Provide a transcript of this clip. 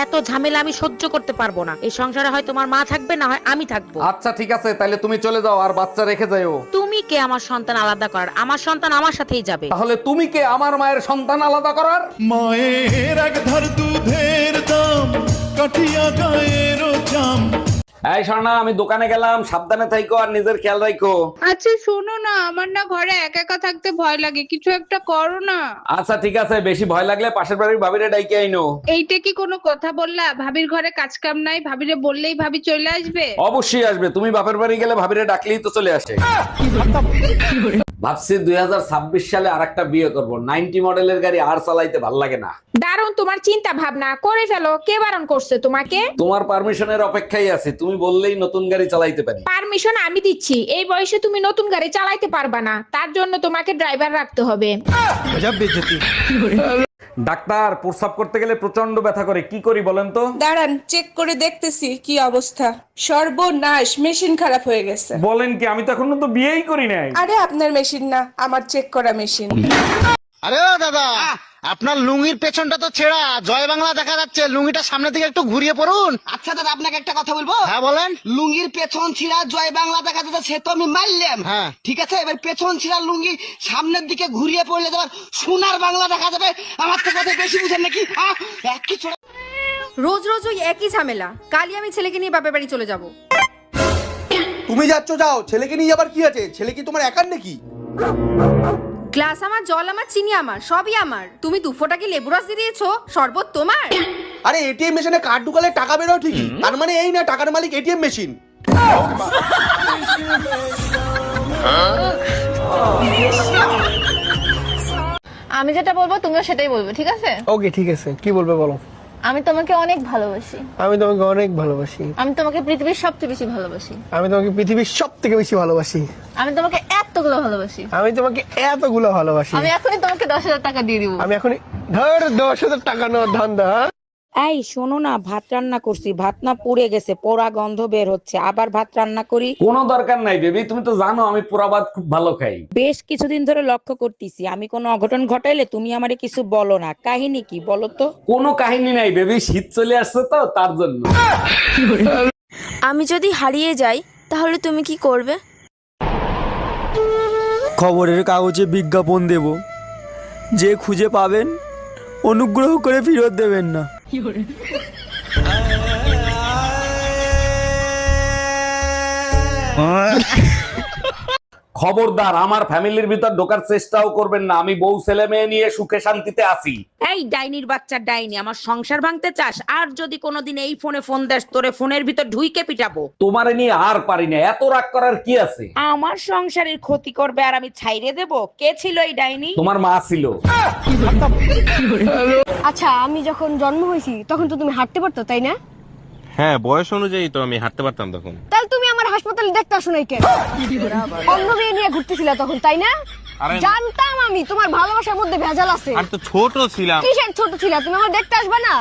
এত ঝামেলা আমি সহ্য করতে পারবো না। এই সংসারে হয় তোমার মা থাকবে, না হয় আমি থাকবো। আচ্ছা ঠিক আছে, তাহলে তুমি চলে যাও আর বাচ্চা রেখে যাও। তুমি কে আমার সন্তান আলাদা করার? আমার সন্তান আমার সাথেই যাবে। তাহলে তুমি কে আমার মায়ের সন্তান আলাদা করার? মায়ের এক ধার দুধের দাম কাঠিয়া গায়ের জাম। এই স্বর্ণা, আমি দোকানে গেলাম, সাবধানে থাইকো আর নিজের খেয়াল রাখো। আচ্ছা শোনো না, আমার না ঘরে একা একা থাকতে ভয় লাগে, কিছু একটা করো না। আচ্ছা ঠিক আছে, বেশি ভয় লাগলে পাশের বাড়ির ভাবিরে ডাইকে আইনো। এইটা কি কোনো কথা বললা? ভাবির ঘরে কাজ কাম নাই, ভাবিরে বললেই ভাবি চলে আসবে? অবশ্যই আসবে, তুমি বাপের বাড়ি গেলে ভাবিরে ডাকলেই তো চলে আসে। ভাবছি 2026 সালে আরেকটা বিয়ে করব। 90 মডেলের গাড়ি আর চালাইতে ভাল লাগে না। দারুণ তোমার চিন্তা ভাবনা, করে ফেলো। কে বারণ করছে তোমাকে? তোমার পারমিশনের অপেক্ষায় আছি, তুমি বললেই নতুন গাড়ি চালাইতে পারি। পারমিশন আমি দিচ্ছি। এই বয়সে তুমি নতুন গাড়ি চালাইতে পারবা না, তার জন্য তোমাকে ড্রাইভার রাখতে হবে। ডাক্তার, প্রস্রাব করতে গেলে প্রচন্ড ব্যথা করে, কি করি বলেন তো? দাঁড়ান, চেক করে দেখতেছি কি অবস্থা। সর্বনাশ, মেশিন খারাপ হয়ে গেছে। বলেন কি? আমি তো এখনো তো বিয়েই করি নাই। আরে আপনার মেশিন না, আমার চেক করা মেশিন। আরে ও দাদা, আপনার লুঙ্গির পেছনটা তো ছেঁড়া, জয় বাংলা দেখা যাচ্ছে। লুঙ্গিটা সামনের দিকে একটু ঘুরিয়ে পড়ুন। আচ্ছা দাদা, আপনাকে একটা কথা বলবো? হ্যাঁ বলেন। লুঙ্গির পেছন ছিঁড়া জয় বাংলা দেখা যাচ্ছে, সে তো আমি মানলাম। হ্যাঁ। ঠিক আছে, এবার পেছন ছিঁড়া লুঙ্গি সামনের দিকে ঘুরিয়ে পড়লে তোমার সোনার বাংলা দেখা যাবে। আমার তো কথা বেশি বুঝেন নাকি? একই ছোড়া। রোজ রোজ ওই একই ঝামেলা। কালই আমি ছেলেকে নিয়ে বাপের বাড়ি চলে যাব। তুমি যাচ্ছ যাও, ছেলেকে নিয়ে যাবার কি আছে? ছেলে কি তোমার একার নাকি? গ্লাস আমার, জল আমার, চিনি আমার, সবই আমার। তুমি 2 ফোঁটা কি লেবু রস দিয়ে দিয়েছো? শরবত তোমার? আরে এটিএম মেশিনে কার্ড ঢুকালে টাকা বেরো ঠিকই, তার মানে এই না টাকার মালিক এটিএম মেশিন। আমি যেটা বলবো তুমিও সেটাই বলবে, ঠিক আছে? ওকে ঠিক আছে, কি বলবে বলো। আমি তোমাকে অনেক ভালোবাসি। আমি তোমাকে অনেক ভালোবাসি। আমি তোমাকে পৃথিবীর সবচেয়ে বেশি ভালোবাসি। আমি তোমাকে পৃথিবীর সব থেকে বেশি ভালোবাসি। আমি তোমাকে এতগুলো ভালোবাসি। আমি তোমাকে এতগুলো ভালোবাসি। আমি এখনই তোমাকে 10,000 টাকা দিয়ে দিব। আমি এখনই ধর 10,000 টাকা নেওয়ার ধান্দা। এই শোনো না, ভাত রান্না করছি, ভাত না পুড়ে গেছে, পোড়া গন্ধ বের হচ্ছে, আবার ভাত রান্না করি? কোনো দরকার নাই বেবি, তুমি তো জানো আমি পোড়া ভাত খুব ভালো খাই। বেশ কিছুদিন ধরে লক্ষ্য করতেছি, আমি কোনো অঘটন ঘটাইলে তুমি আমারে কিছু বলো না। কাহিনী কি বলো তো? কোনো কাহিনী নাই বেবি, শীত চলে আসছে তো তার জন্য। আমি যদি হারিয়ে যাই তাহলে তুমি কি করবে? খবরের কাগজে বিজ্ঞাপন দেব, যে খুঁজে পাবেন অনুগ্রহ করে ফেরত দেবেন না। খবরদার, আমার ফ্যামিলির ভিতর ঢোকার চেষ্টাও করবেন না। আমি বউ ছেলে মেয়ে নিয়ে সুখে শান্তিতে আছি। এই ডাইনির বাচ্চা ডাইনি, আমার সংসার ভাঙতে চাস? আর যদি কোনোদিন এই ফোনে ফোন দেস, তোরে ফোনের ভিতর ঢুইকে পিটাবো। তোমারে নিয়ে আর পারি না, এত রাগ করার কি আছে? আমার সংসারের ক্ষতি করবে আর আমি ছাইরে দেব? কে ছিল এই ডাইনি? তোমার মা ছিল। আচ্ছা, আমি যখন জন্ম হয়েছি তখন তো তুমি হাঁটতে পারতো, তাই না? হ্যাঁ, বয়স অনুযায়ী তো আমি হাঁটতে পারতাম তখন। তাহলে তুমি আমার হাসপাতালে দেখতে আসো নাই কেন? অন্য মেয়ে নিয়ে ঘুরতেছিলা তখন, তাই না? জানতাম আমি তোমার ভালোবাসার মধ্যে ভেজাল আছে। আর তো ছোট ছিলাম। কিসের ছোট ছিলা? তুমি আমার দেখতে আসবে না?